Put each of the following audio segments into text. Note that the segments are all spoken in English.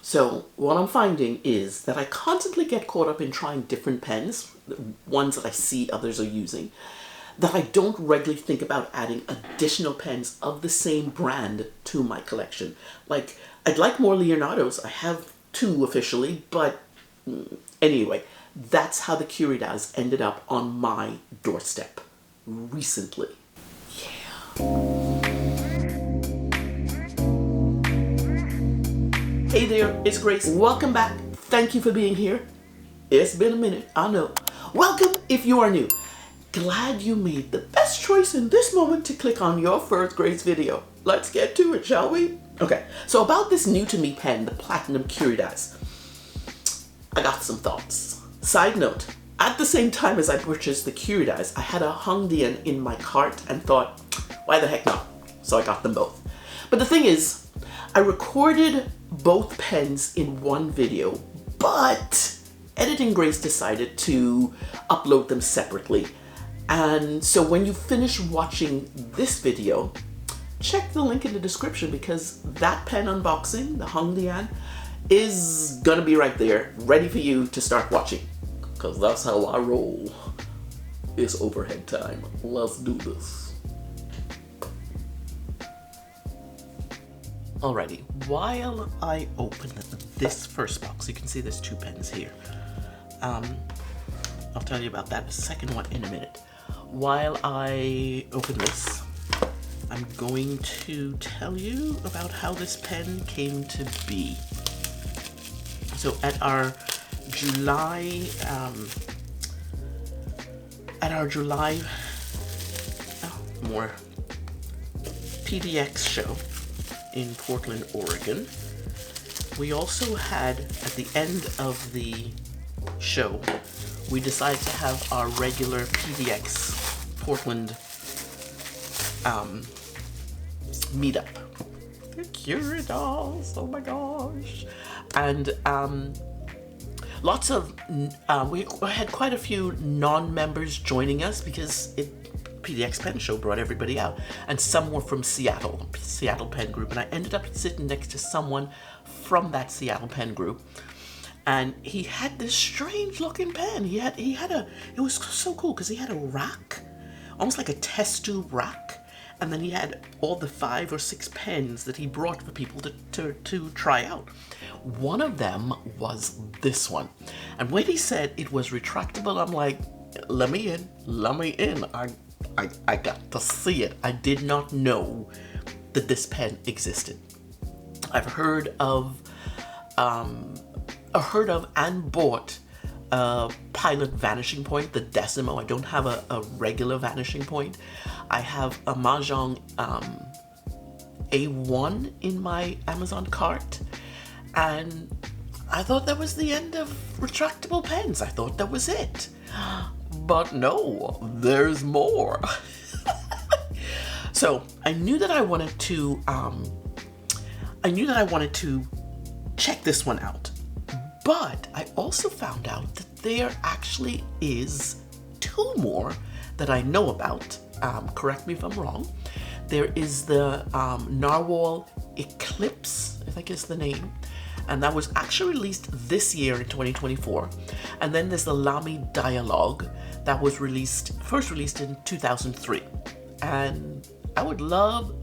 So what I'm finding is that I constantly get caught up in trying different pens, ones that I see others are using, that I don't regularly think about adding additional pens of the same brand to my collection. Like, I'd like more Leonardos. I have 2 officially, but anyway, that's how the Curidas ended up on my doorstep recently. Hey there, it's Grace. Welcome back. Thank you for being here. It's been a minute, I know. Welcome if you are new. Glad you made the best choice in this moment to click on your first Grace video. Let's get to it, shall we? Okay, so about this new to me pen, the Platinum Curidas, I got some thoughts. Side note, at the same time as I purchased the Curidas, I had a Hongdian in my cart and thought, why the heck not? So I got them both. But the thing is, I recorded both pens in one video, but Editing Grace decided to upload them separately. And so when you finish watching this video, check the link in the description because that pen unboxing, the Hongdian, is gonna be right there, ready for you to start watching. Because that's how I roll. It's overhead time. Let's do this. Alrighty, while I open this first box, you can see there's 2 pens here. I'll tell you about that, the second one in a minute. While I open this, I'm going to tell you about how this pen came to be. So at our July more PDX show in Portland, Oregon, we also had, at the end of the show, we decided to have our regular PDX Portland meetup. The Curidas, oh my gosh. And lots of, we had quite a few non-members joining us because PDX Pen Show brought everybody out, and some were from Seattle Pen Group, and I ended up sitting next to someone from that Seattle Pen Group, and he had this strange looking pen. It was so cool because he had a rack, almost like a test tube rack, and then he had all the 5 or 6 pens that he brought for people to try out. One of them was this one, and when he said it was retractable, I'm like, let me in. I got to see it. I did not know that this pen existed. I've heard of and bought a Pilot Vanishing Point, the Decimo. I don't have a regular Vanishing Point. I have a Mahjong A1 in my Amazon cart, and I thought that was the end of retractable pens. I thought that was it. But no, there's more. So I knew that I wanted to check this one out. But I also found out that there actually is 2 more that I know about. Correct me if I'm wrong. There is the Narwhal Eclipse, I think is the name. And that was actually released this year in 2024. And then there's the Lamy Dialogue that was first released in 2003. And I would love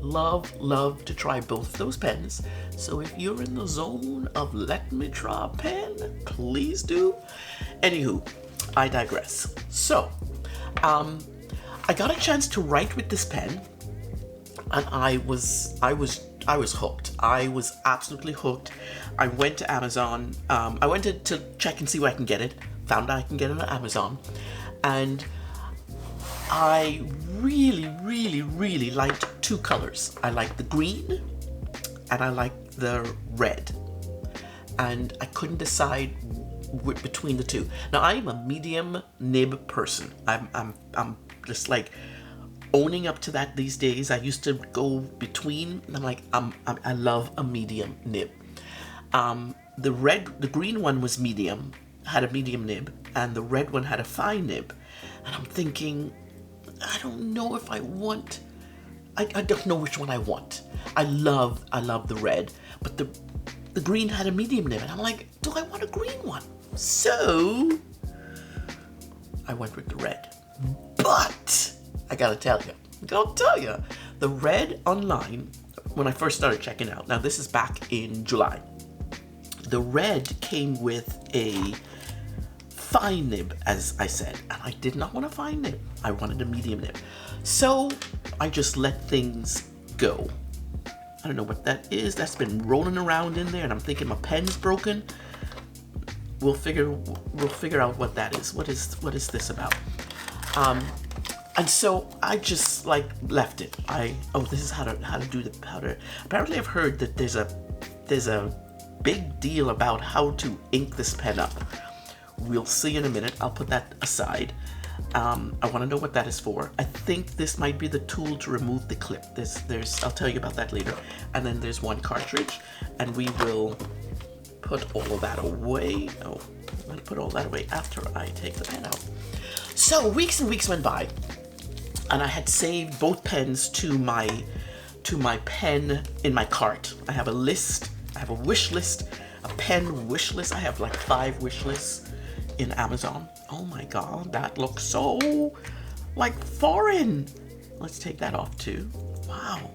to try both of those pens. So if you're in the zone of let me try a pen, please do. Anywho, I digress. So, I got a chance to write with this pen, and I was hooked. I was absolutely hooked. I went to Amazon. I went to check and see where I can get it. Found out I can get it on Amazon. And I really liked 2 colors. I liked the green and I liked the red. And I couldn't decide between the 2. Now I am a medium nib person. I'm just like owning up to that these days. I used to go between, and I'm like, I love a medium nib. The green one was medium, had a medium nib, and the red one had a fine nib. And I'm thinking, I don't know if I want, I don't know which one I want. I love the red, but the green had a medium nib, and I'm like, do I want a green one? So I went with the red. But I gotta tell you, the red online, when I first started checking out, now this is back in July, the red came with a fine nib, as I said, and I did not want a fine nib. I wanted a medium nib. So I just let things go. I don't know what that is. That's been rolling around in there, and I'm thinking my pen's broken. We'll figure out what that is. What is this about? And so I just like left it. This is how to do the powder. Apparently I've heard that there's a big deal about how to ink this pen up. We'll see in a minute. I'll put that aside. I want to know what that is for. I think this might be the tool to remove the clip. I'll tell you about that later. And then there's one cartridge, and we will put all of that away. Oh, I'm gonna put all that away after I take the pen out. So weeks and weeks went by, and I had saved both pens to my pen in my cart. I have a list. I have a wish list, a pen wish list. I have like 5 wish lists in Amazon. Oh my god, that looks so like foreign. Let's take that off too. Wow,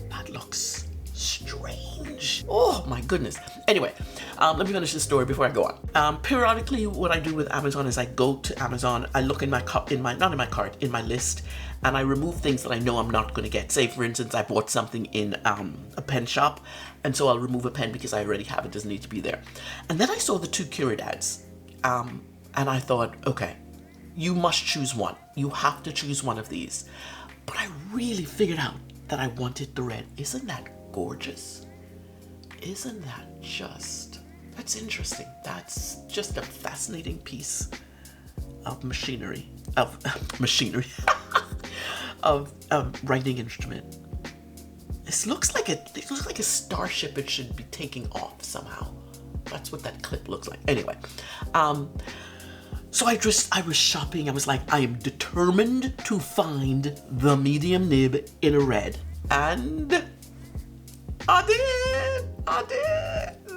that looks strange. Oh my goodness. Anyway, let me finish the story before I go on. Periodically, what I do with Amazon is I go to Amazon, I look in my list, and I remove things that I know I'm not going to get. Say, for instance, I bought something in a pen shop, and so I'll remove a pen because I already have it, doesn't need to be there. And then I saw the 2 Curidas, and I thought, okay, you must choose one. You have to choose one of these. But I really figured out that I wanted the red. Isn't that gorgeous? Isn't that that's interesting. That's just a fascinating piece of machinery, of writing instrument. This looks like a starship. It should be taking off somehow. That's what that clip looks like. Anyway, so I was shopping. I was like, I am determined to find the medium nib in a red, and I did.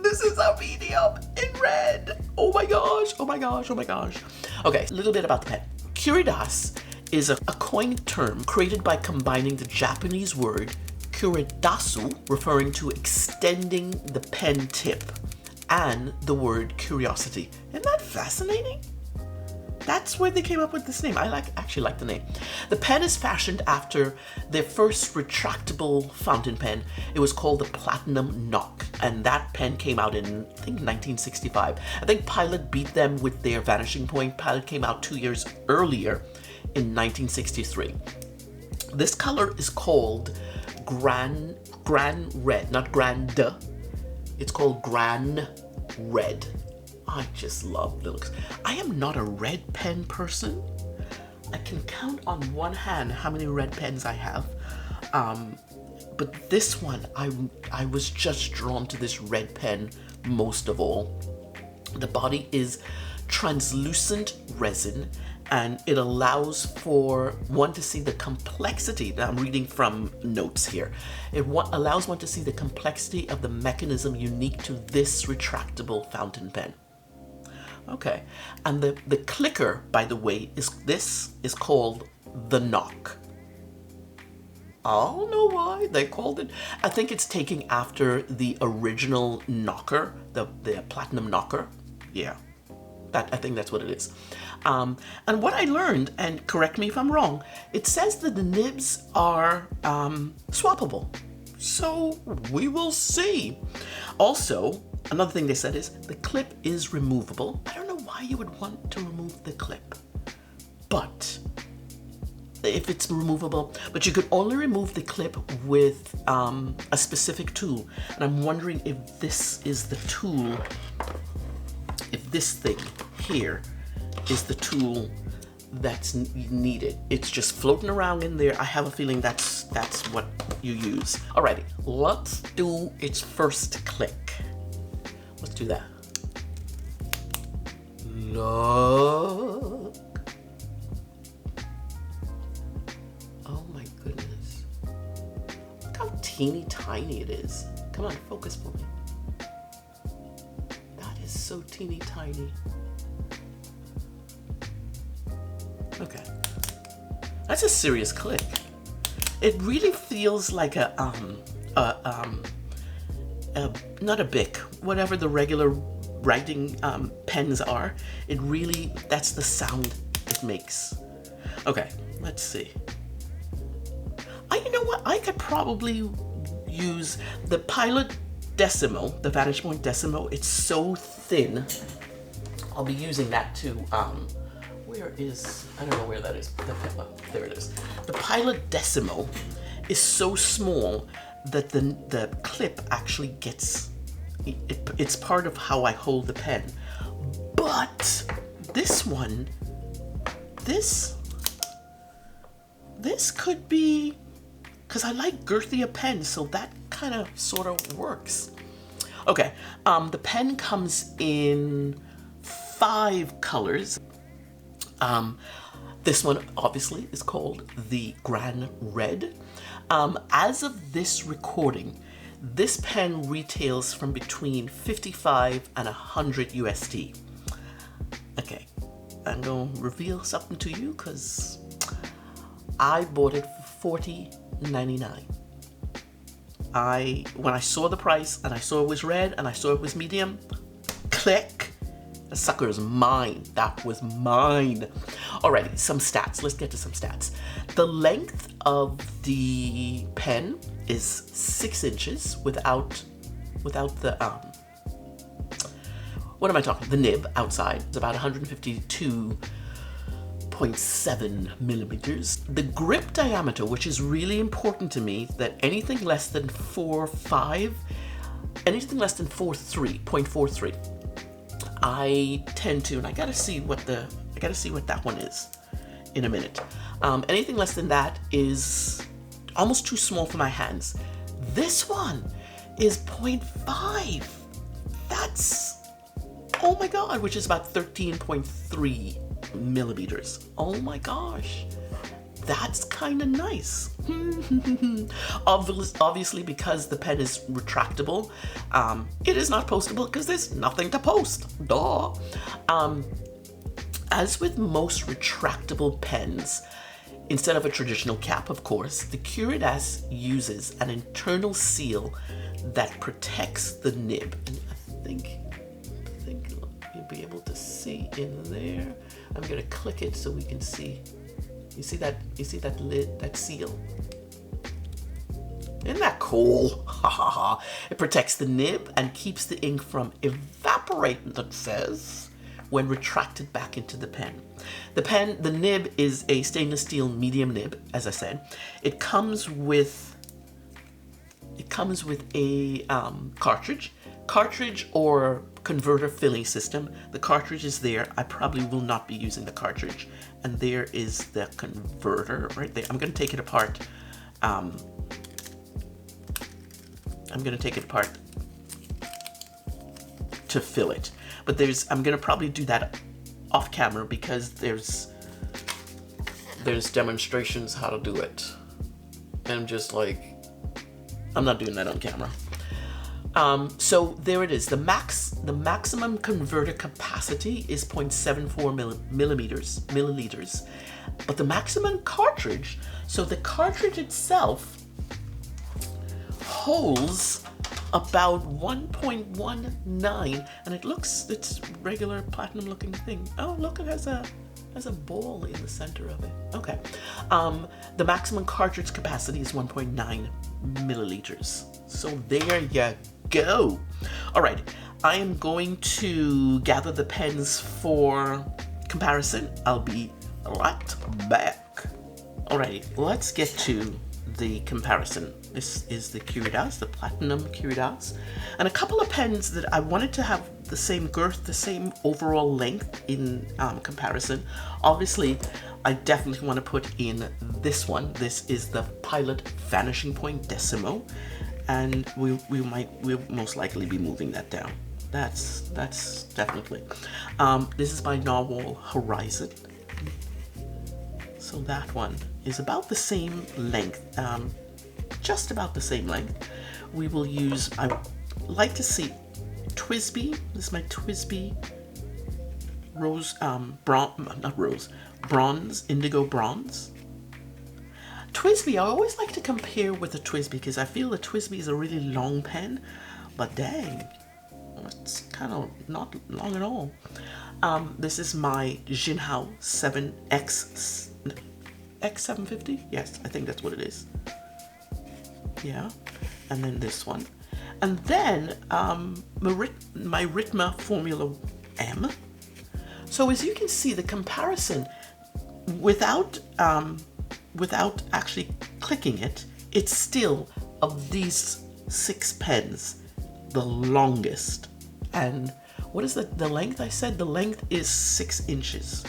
This is a medium in red. Oh my gosh. Okay, a little bit about the pen. Curidas is a coined term created by combining the Japanese word kuridasu, referring to extending the pen tip, and the word curiosity. Isn't that fascinating? That's where they came up with this name. I actually like the name. The pen is fashioned after their first retractable fountain pen. It was called the Platinum Knock, and that pen came out in, I think, 1965. I think Pilot beat them with their Vanishing Point. Pilot came out 2 years earlier in 1963. This color is called Gran Red, not Grand. It's called Gran Red. I just love the looks. I am not a red pen person. I can count on one hand how many red pens I have. But this one, I was just drawn to this red pen most of all. The body is translucent resin, and it allows for one to see the complexity. Now I'm reading from notes here. It allows one to see the complexity of the mechanism unique to this retractable fountain pen. Okay, and the clicker, by the way, is called the knock. I don't know why they called it. I think it's taking after the original knocker, the Platinum Knocker. Yeah, I think that's what it is. And what I learned, and correct me if I'm wrong, it says that the nibs are swappable. So we will see. Also, another thing they said is the clip is removable. I don't know why you would want to remove the clip, but if it's removable, but you could only remove the clip with a specific tool. And I'm wondering if this is the tool, if this thing here is the tool that's needed. It's just floating around in there. I have a feeling that's what you use. Alrighty, let's do its first click. Let's do that. Look. Oh my goodness. Look how teeny tiny it is. Come on, focus for me. so teeny tiny. Okay. That's a serious click. It really feels like not a Bic, whatever the regular writing pens are. It really, that's the sound it makes. Okay, let's see. You know what? I could probably use the Pilot Decimo, the Vantage Point Decimo. It's so thin. I'll be using that to, where is, I don't know where that is. There it is. The Pilot Decimo is so small that the clip actually gets, it's part of how I hold the pen. But this one, this could be, because I like girthier pens, so that kind of sort of works. Okay, the pen comes in 5 colors. This one obviously is called the Grand Red. As of this recording, this pen retails from between 55 and 100 USD. Okay, I'm gonna reveal something to you because I bought it for $40.99. When I saw the price and I saw it was red and I saw it was medium, click, the sucker is mine. That was mine. Alrighty, some stats. Let's get to some stats. The length of the pen is 6 inches without the what am I talking? The nib outside. It's about 152.7 millimeters. The grip diameter, which is really important to me, that anything less than 4.5, anything less than 0.43, I tend to, and I gotta see what that one is in a minute. Anything less than that is almost too small for my hands. This one is 0.5. That's, oh my God, which is about 13.3 millimeters. Oh my gosh, that's kind of nice. Obviously, because the pen is retractable, it is not postable because there's nothing to post. Duh. As with most retractable pens, instead of a traditional cap, of course, the Curidas uses an internal seal that protects the nib. And I think you'll be able to see in there. I'm gonna click it so we can see. You see that lid, that seal? Isn't that cool? Ha ha ha. It protects the nib and keeps the ink from evaporating, it says, when retracted back into the pen. The nib is a stainless steel medium nib, as I said. It comes with a cartridge or converter filling system. The cartridge is there. I probably will not be using the cartridge. And there is the converter right there. I'm going to take it apart. To fill it. But I'm going to probably do that off camera because there's demonstrations how to do it. And I'm just like, I'm not doing that on camera. So there it is. The maximum converter capacity is 0.74 milliliters. But the maximum cartridge, so the cartridge itself holds about 1.19, and it's regular platinum looking thing. Oh, look, it has a ball in the center of it. Okay. The maximum cartridge capacity is 1.9 milliliters. So there you go. All right, I am going to gather the pens for comparison. I'll be right back. All right, let's get to the comparison. This is the Curidas, the Platinum Curidas, and a couple of pens that I wanted to have the same girth, the same overall length in comparison. Obviously, I definitely want to put in this one. This is the Pilot Vanishing Point Decimo, and we'll most likely be moving that down. That's definitely. This is by Narwhal Horizon. So that one is about the same length, just about the same length. We will use, I like to see TWSBI. This is my TWSBI rose, bronze, indigo bronze. TWSBI, I always like to compare with the TWSBI because I feel the TWSBI is a really long pen, but dang, it's kind of not long at all. This is my Jinhao X750. Yes, I think that's what it is. Yeah, and then this one, and then my Ritma Formula M. So as you can see, the comparison without actually clicking it, it's still, of these 6 pens, the longest. And what is the length? I said the length is 6 inches.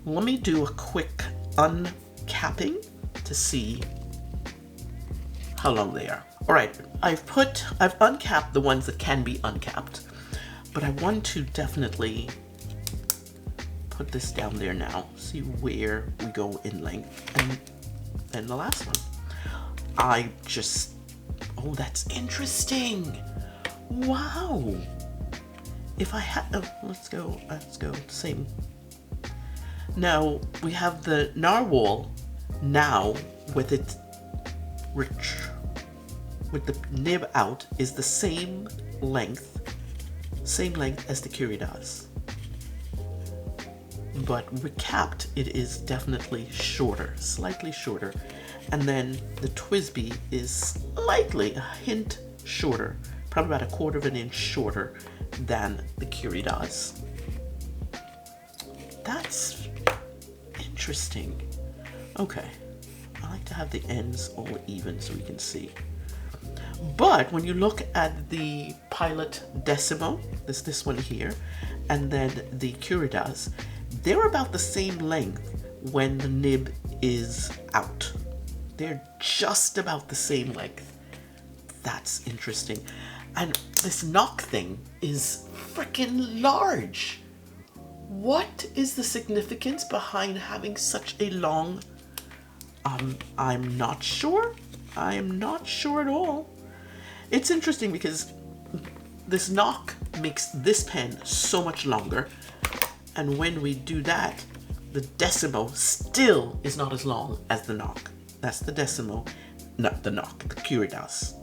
Let me do a quick uncapping to see how long they are. All right, I've uncapped the ones that can be uncapped, but I want to definitely put this down there now, see where we go in length. And then the last one, oh, that's interesting. Wow. If I had, let's go, same. Now we have the Narwhal now with it rich, with the nib out, is the same length as the Curidas. But recapped, it is definitely shorter, slightly shorter. And then the TWSBI is slightly, a hint shorter, probably about 1/4 of an inch shorter than the Curidas. That's interesting. Okay, I like to have the ends all even so we can see. But when you look at the Pilot Decimo, this one here, and then the Curidas, they're about the same length when the nib is out. They're just about the same length. That's interesting. And this knock thing is freaking large. What is the significance behind having such a long... I'm not sure. I'm not sure at all. It's interesting because this knock makes this pen so much longer. And when we do that, the Decimo still is not as long as the knock. That's the Decimo, not the knock, the Curidas.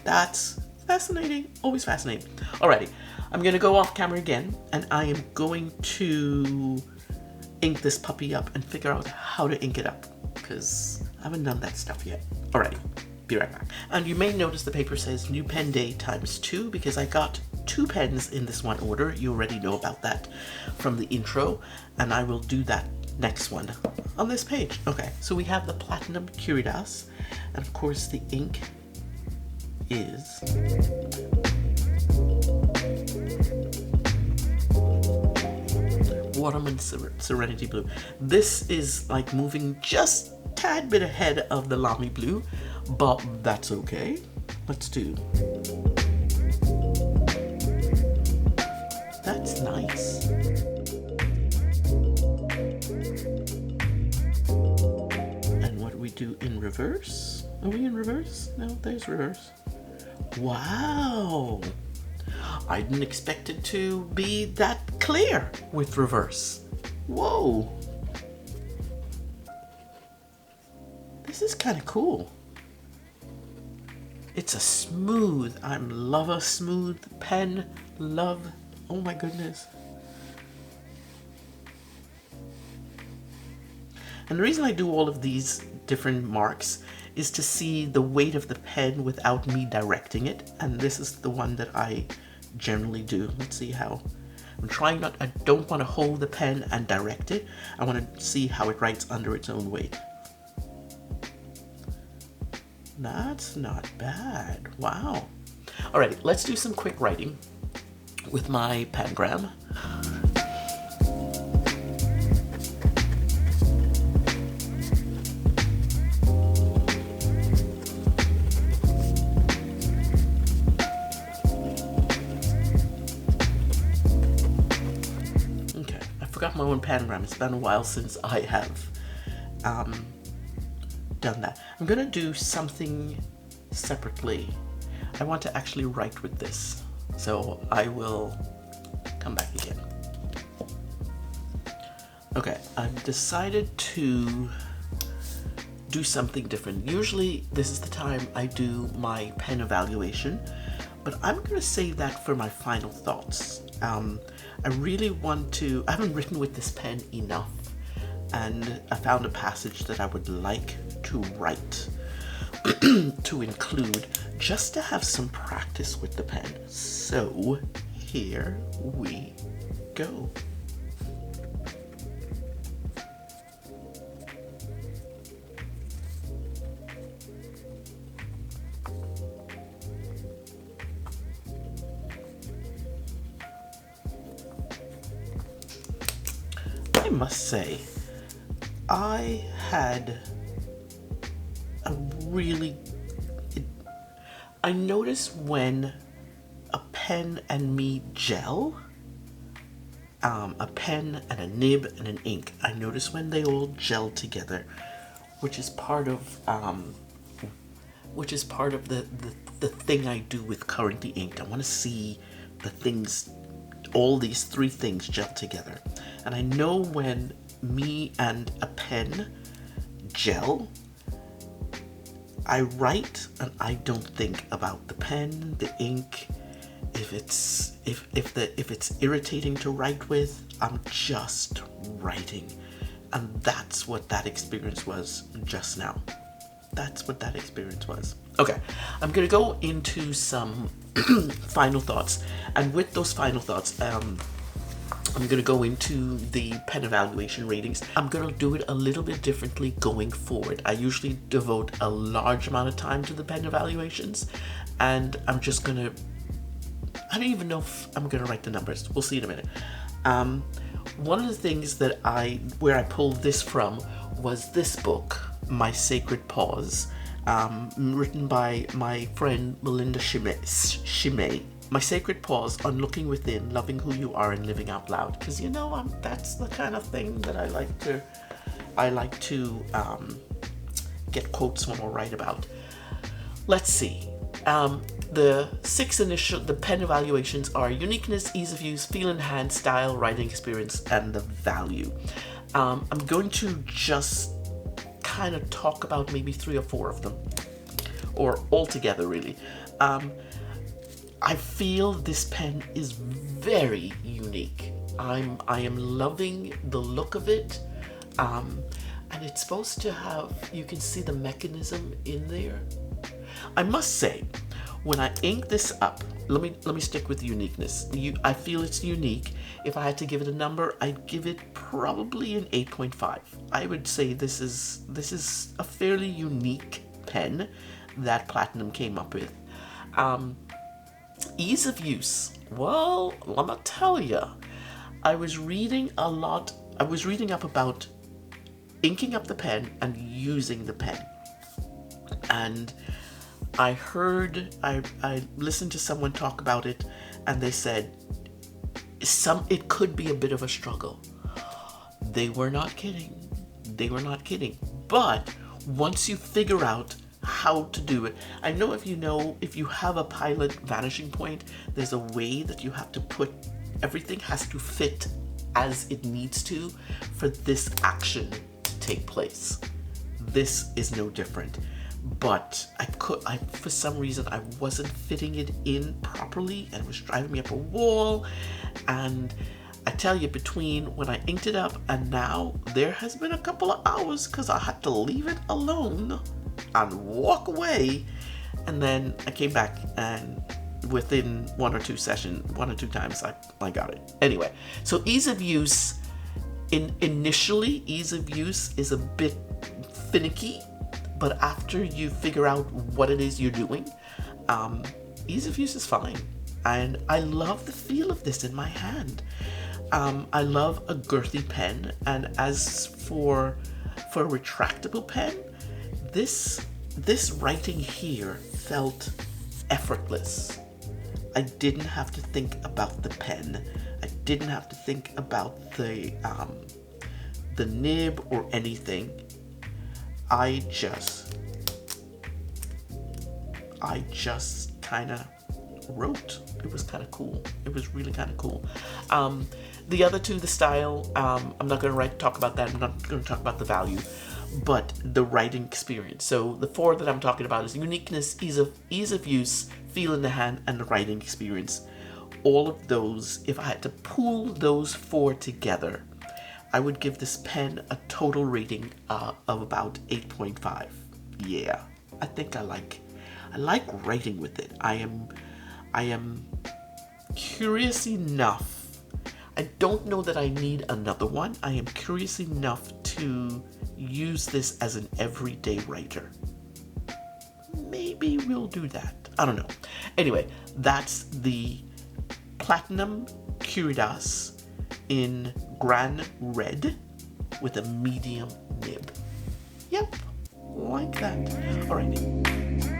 That's fascinating, always fascinating. Alrighty, I'm gonna go off camera again, and I am going to ink this puppy up and figure out how to ink it up, because I haven't done that stuff yet. Alrighty, be right back. And you may notice the paper says New Pen Day ×2 because I got 2 pens in this one order. You already know about that from the intro, and I will do that next one on this page. Okay, so we have the Platinum Curidas, and of course the ink is Waterman Serenity Blue. This is like moving just a tad bit ahead of the Lamy Blue, but that's okay. Let's do. That's nice. And what do we do in reverse? Are we in reverse? No, there's reverse. Wow. I didn't expect it to be that clear with reverse. Whoa. This is kind of cool. It's a smooth, love a smooth pen, love, oh my goodness. And the reason I do all of these different marks is to see the weight of the pen without me directing it, and this is the one that I generally do. Let's see how. I'm trying not, I don't want to hold the pen and direct it. I want to see how it writes under its own weight. That's not bad. Wow. Alrighty, let's do some quick writing with my Pangram. Okay, I forgot my own Pangram. It's been a while since I have done that. I'm gonna do something separately. I want to actually write with this. So I will come back again. Okay, I've decided to do something different. Usually this is the time I do my pen evaluation, but I'm gonna save that for my final thoughts. I really want to, I haven't written with this pen enough, and I found a passage that I would like to write to include, just to have some practice with the pen. So here we go. I must say, I had a really... I notice when a pen and me gel, a pen and a nib and an ink, I notice when they all gel together, which is part of the thing I do with Currently Inked. I want to see the things, all these three things gel together. And I know when me and a pen gel, I write and I don't think about the pen, the ink. If it's irritating to write with, I'm just writing. And that's what that experience was just now. That's what that experience was. Okay, I'm gonna go into some final thoughts. And with those final thoughts, I'm gonna go into the pen evaluation ratings. I'm gonna do it a little bit differently going forward. I usually devote a large amount of time to the pen evaluations, and I'm just gonna, I don't even know if I'm gonna write the numbers. We'll see in a minute. One of the things that where I pulled this from was this book, My Sacred Pause, written by my friend Melinda Shimei. My Sacred Pause on Looking Within, Loving Who You Are and Living Out Loud. Because you know, that's the kind of thing that I like to get quotes from or write about. Let's see. The pen evaluations are uniqueness, ease of use, feel in hand, style, writing experience, and the value. I'm going to just kind of talk about maybe 3 or 4 of them, or all together really. I feel this pen is very unique. I am loving the look of it, and it's supposed to have, you can see the mechanism in there. I must say, when I ink this up, let me stick with uniqueness. I feel it's unique. If I had to give it a number, I'd give it probably an 8.5. I would say this is a fairly unique pen that Platinum came up with. Ease of use. Well, I'm gonna tell you, I was reading up about inking up the pen and using the pen. And I listened to someone talk about it, and they said it could be a bit of a struggle. They were not kidding. But once you figure out how to do it, I know if you have a pilot vanishing point, there's a way that you have to put, everything has to fit as it needs to for this action to take place. This is no different. But for some reason, I wasn't fitting it in properly, and it was driving me up a wall. And I tell you, between when I inked it up and now, there has been a couple of hours because I had to leave it alone and walk away. And then I came back, and within 1 or 2 times, I got it. Anyway, so ease of use, initially, ease of use is a bit finicky. But after you figure out what it is you're doing, ease of use is fine. And I love the feel of this in my hand. I love a girthy pen. And as for a retractable pen, this writing here felt effortless. I didn't have to think about the pen. I didn't have to think about the nib or anything. I just kind of wrote. It was kind of cool. It was really kind of cool. The other two, the style, I'm not going to talk about that. I'm not going to talk about the value, but the writing experience. So the four that I'm talking about is uniqueness, ease of use, feel in the hand, and the writing experience. All of those, if I had to pool those four together, I would give this pen a total rating of about 8.5. Yeah, I think I like writing with it. I am curious enough. I don't know that I need another one. I am curious enough to use this as an everyday writer. Maybe we'll do that. I don't know. Anyway, that's the Platinum Curidas in Gran Red with a medium nib. Yep, like that. Alrighty.